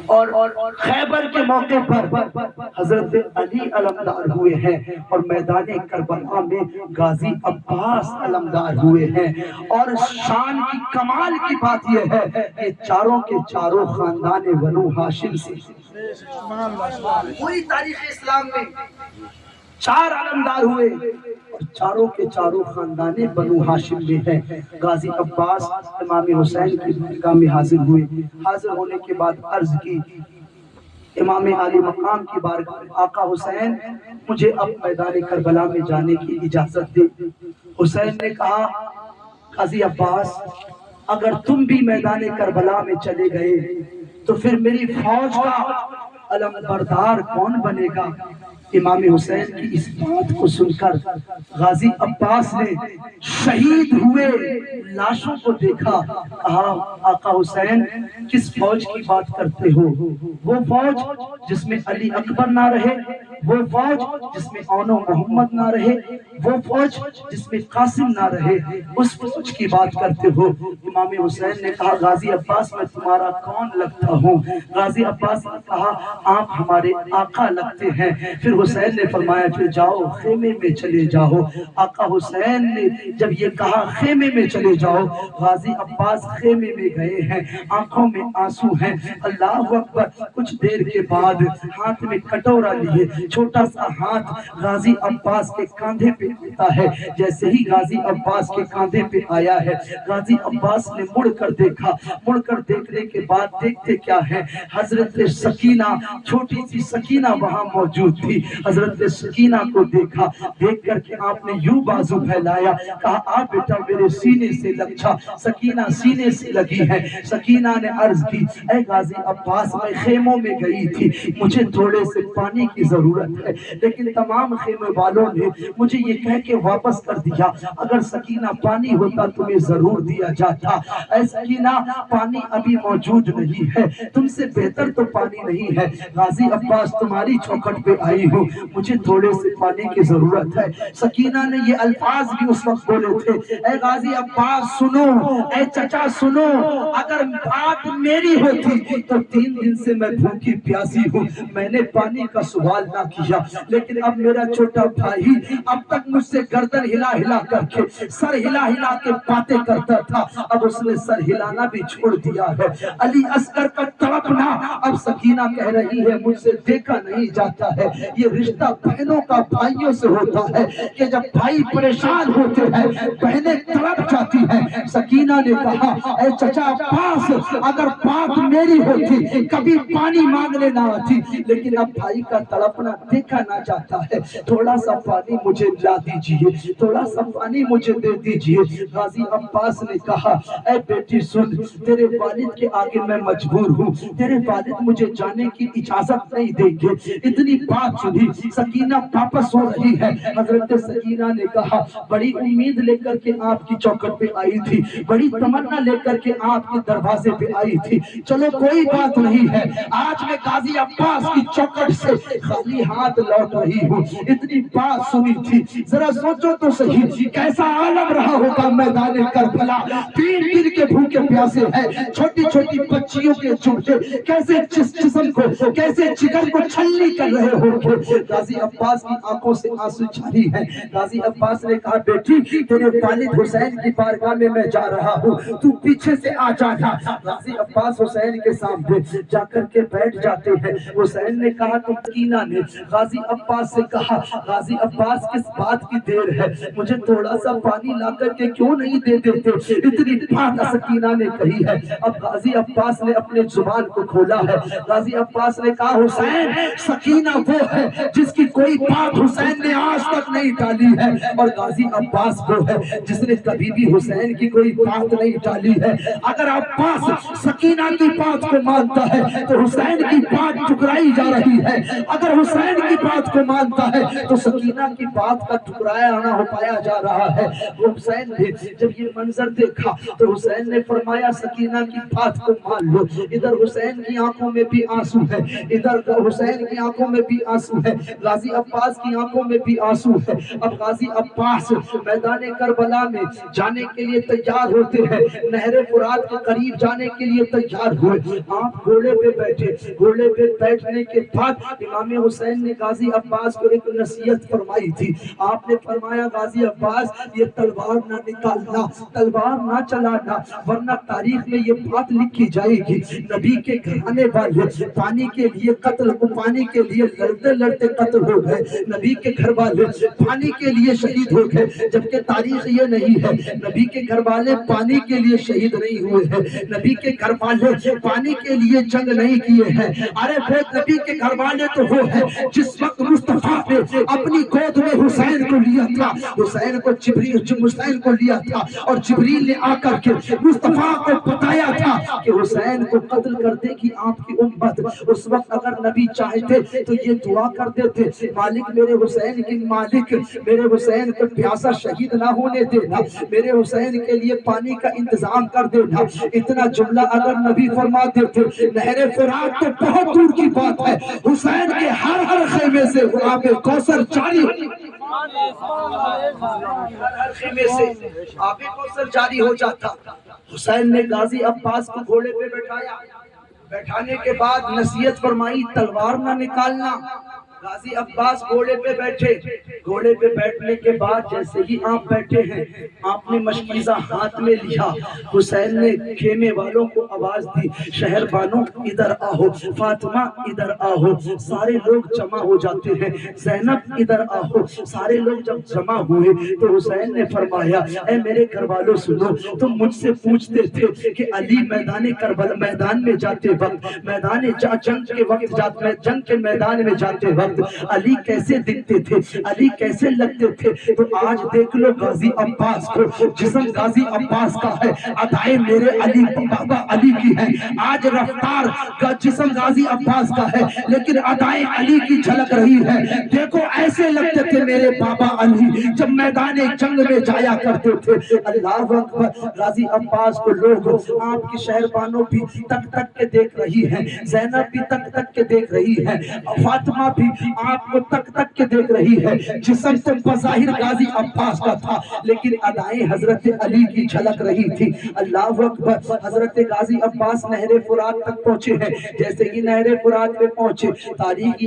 اور خیبر کے موقع پر حضرت علی علمدار ہوئے ہیں، اور میدان کربلا میں غازی عباس علمدار ہوئے ہیں۔ اور شان کی کمال کی بات یہ ہے کہ چاروں کے چاروں خاندان بنو ہاشم سے، پوری تاریخ اسلام میں چار علمدار ہوئے اور چاروں کے چاروں خاندان بنو ہاشم میں ہیں۔ غازی عباس امام حسین کی بارگاہ میں حاضر ہوئے، حاضر ہونے کے بعد عرض کی امام عالی مقام کی بارگاہ میں، آقا حسین مجھے اب میدان کربلا میں جانے کی اجازت دے۔ حسین نے کہا غازی عباس اگر تم بھی میدان کربلا میں چلے گئے تو پھر میری فوج کا علم بردار کون بنے گا؟ امام حسین کی اس بات کو سن کر غازی عباس نے شہید ہوئے لاشوں کو دیکھا، کہا آقا حسین کس فوج کی بات کرتے ہو؟ وہ فوج جس میں علی اکبر نہ رہے، وہ فوج جس میں اون و محمد نہ رہے، وہ فوج جس میں قاسم نہ رہے، اس فوج کی بات کرتے ہو؟ امام حسین نے کہا غازی عباس میں تمہارا کون لگتا ہوں؟ غازی عباس نے کہا آپ ہمارے آقا لگتے ہیں۔ پھر حسین نے فرمایا پھر جاؤ خیمے میں چلے جاؤ۔ آقا حسین نے جب یہ کہا خیمے میں چلے جاؤ، غازی عباس خیمے میں گئے ہیں، آنکھوں میں آنسو ہیں۔ اللہ اکبر، کچھ دیر کے بعد ہاتھ میں کٹورا لیے چھوٹا سا ہاتھ غازی عباس کے کاندھے پہ آتا ہے۔ جیسے ہی غازی عباس کے کاندھے پہ آیا ہے، غازی عباس نے مڑ کر دیکھا، مڑ کر دیکھنے کے بعد دیکھتے کیا ہے، حضرت سکینہ، چھوٹی سی سکینہ وہاں موجود تھی۔ حضرت سکینہ کو دیکھا، دیکھ کر کے آپ نے یوں بازو پھیلایا، کہا آ بیٹا میرے سینے سے لگ جا۔ سکینہ سینے سے لگی ہے۔ سکینہ نے عرض کی اے غازی عباس میں خیموں میں گئی تھی، مجھے تھوڑے سے پانی کی ضرورت ہے، لیکن تمام خیمے والوں نے مجھے یہ کہہ کے واپس کر دیا اگر سکینہ پانی ہوتا تمہیں ضرور دیا جاتا۔ اے سکینہ پانی ابھی موجود نہیں ہے، تم سے بہتر تو پانی نہیں ہے، غازی عباس تمہاری چوکھٹ پہ آئی ہوں، مجھے تھوڑے سے پانی کی ضرورت ہے۔ سکینہ نے یہ الفاظ بھی اس وقت بولے تھے اے غازی عباس سنو، اے چچا سنو، اگر بات میری ہوتی تو 3 دن سے میں بھوکی پیاسی ہوں، میں نے پانی کا سوال نہ کیا، لیکن اب میرا چھوٹا بھائی اب تک مجھ سے گردن ہلا ہلا کر کے، سر ہلا ہلا کے باتیں کرتا تھا، اب اس نے سر ہلانا بھی چھوڑ دیا ہے۔ علی اصغر کا تڑپنا اب سکینہ کہہ رہی ہے مجھ سے دیکھا نہیں جاتا ہے۔ یہ رشتہ بہنوں کا بھائیوں سے ہوتا ہے کہ جب بھائی پریشان ہوتے ہیں بہنیں تڑپ جاتی ہیں۔ سکینہ نے کہا اے چچا عباس اگر بات میری ہوتی کبھی پانی مانگنے نہ آتی، لیکن اب بھائی کا تڑپنا دیکھا نہ جاتا ہے، تھوڑا سا پانی مجھے لا دیجئے، تھوڑا سا پانی مجھے دے دیجئے۔ غازی عباس نے کہا اے بیٹی سن، تیرے والد کے آگے میں مجبور ہوں، تیرے والد مجھے جانے کی اجازت نہیں دیں گے۔ اتنی بات سنی، سکینہ واپس ہو رہی ہے۔ حضرت سکینہ نے کہا بڑی امید لے کر کے آپ کی چوکھٹ پہ آئی تھی، بڑی تمنا لے کر کے آپ کے دروازے پہ آئی تھی، چلو کوئی بات نہیں ہے، آج میں غازی عباس کی چوکھٹ سے خالی ہاتھ لوٹ رہی ہوں۔ اتنی بات سنی تھی، ذرا سوچو تو صحیح کیسا عالم رہا ہوگا میدان کربلا، 3 دن کے بھوکے پیاسے ہیں، چھوٹی چھوٹی بچیوں کے چوٹے کیسے جسم کو، کیسے جگر کو چھلنی کر رہے ہوں گے۔ غازی عباس کی آنکھوں سے آنسو جاری ہے۔ غازی عباس نے کہا بیٹی تیرے والد حسین کی بارگاہ میں میں جا رہا ہوں، تو پیچھے سے آ جانا۔ غازی عباس حسین کے سامنے جا کر کے بیٹھ جاتے ہیں۔ حسین نے کہا تو سکینہ نے غازی عباس سے کہا غازی عباس کس بات کی دیر ہے، مجھے تھوڑا سا پانی لا کر کے کیوں نہیں دے دیتے؟ اتنی بات سکینہ نے کہی ہے۔ اب غازی عباس نے اپنے زبان کو کھولا ہے۔ غازی عباس نے کہا حسین سکینہ وہ ہے جس کی کوئی بات حسین نے آج تک نہیں ٹالی ہے، اور غازی عباس وہ ہے جس نے کبھی بھی حسین کی کوئی بات نہیں ٹالی ہے۔ اگر عباس سکینہ کی بات کو مانتا ہے تو حسین کی بات ٹکرائی جا رہی ہے، اگر حسین کی بات کو مانتا ہے تو سکینہ کی بات کا ٹکرایا نہ ہو پایا جا رہا ہے۔ حسین نے جب یہ منظر دیکھا تو حسین نے فرمایا سکینہ کی بات کو مان لو۔ ادھر حسین کی آنکھوں آنکھوں میں بھی آنسو ہے، ادھر حسین کی آنکھوں میں بھی آنسو ہے، غازی عباس کی آنکھوں میں بھی آنسو ہے۔ اب غازی عباس میدان کربلا میں جانے کے لیے تیار ہوتے ہیں، نہر فرات کے قریب جانے کے لیے تیار ہوئے۔ آپ گھوڑے پہ بیٹھے، گھوڑے پہ بیٹھنے کے بعد امام حسین نے غازی عباس کو ایک نصیحت فرمائی تھی۔ آپ نے فرمایا غازی عباس یہ تلوار نہ نکالنا، تلوار نہ چلانا، ورنہ تاریخ میں یہ بات لکھی جائے گی نبی کے گھرانے والے پانی کے لیے قتل، پانی کے لیے لڑتے لڑتے قتل ہو گئے، نبی کے گھر والے پانی کے لیے شہید ہو گئے، جبکہ تاریخ یہ نہیں ہے نبی کے گھر والے پانی کے لیے شہید نہیں ہوئے ہیں، نبی کے گھر والے پانی کے لیے جنگ نہیں کیے ہیں۔ ارے وہ نبی کے گھر والے تو وہ ہے جس وقت مصطفیٰ نے اپنی گود میں حسین کو لیا تھا، حسین کو لیا تھا، اور جبریل نے آ کر کے مصطفیٰ کو بتایا تھا کہ حسین کو قتل کر دے گی آپ کی امت۔ اس وقت اگر نبی چاہتے تو یہ دعا کر دیتے، مالک میرے حسین کی، مالک میرے حسین کو پیاسا شہید نہ ہونے دینا، میرے حسین کے لیے پانی کا انتظام کر دینا۔ اتنا جملہ اگر نبی فرما دیتے، نہر فرات تو بہت دور کی بات ہے، حسین کے ہر خیمے سے آب کوثر جاری ہر خیمے سے آب کوثر جاری ہو جاتا۔ حسین نے غازی عباس کو گھوڑے پہ بٹھایا، بیٹھانے کے بعد نصیحت فرمائی تلوار نہ نکالنا۔ غازی عباس گھوڑے پہ بیٹھے، گھوڑے پہ بیٹھنے کے بعد جیسے ہی آپ بیٹھے ہیں آپ نے مشکیزہ ہاتھ میں لیا، حسین نے خیمے والوں کو آواز دی شہر بانو ادھر آؤ، فاطمہ ادھر آؤ، سارے لوگ جمع ہو جاتے ہیں، زینب ادھر آؤ، سارے لوگ جب جمع ہوئے تو حسین نے فرمایا اے میرے گھر والوں سنو، تم مجھ سے پوچھتے تھے کہ علی میدان کربلا میدان میں جاتے وقت، میدان جنگ کے وقت جنگ کے میدان میں جاتے وقت علی کیسے دکھتے تھے، علی کیسے لگتے تھے، تو آج دیکھ لو غازی عباس کو، جسم غازی عباس کا ہے، ادائیں میرے علی بابا علی کی ہے، آج رفتار کا جسم غازی عباس کا ہے لیکن ادائیں علی کی جھلک رہی ہے۔ دیکھو ایسے لگتے تھے میرے بابا علی جب میدان جنگ میں جایا کرتے تھے۔ اللہ اکبر، غازی عباس کو لوگ آپ کی شہر بانوں بھی تک تک کے دیکھ رہی ہیں، زینب بھی تک تک کے دیکھ رہی ہے، فاطمہ بھی آپ کو تک تک کے دیکھ رہی ہے۔ جسم تو بظاہر غازی عباس کا تھا لیکن ادائیں حضرت علی کی جھلک رہی تھی۔ اللہ اکبر، حضرت غازی عباس نہر فرات تک پہنچے ہیں، جیسے ہی نہر فرات پہ پہنچے تاریخ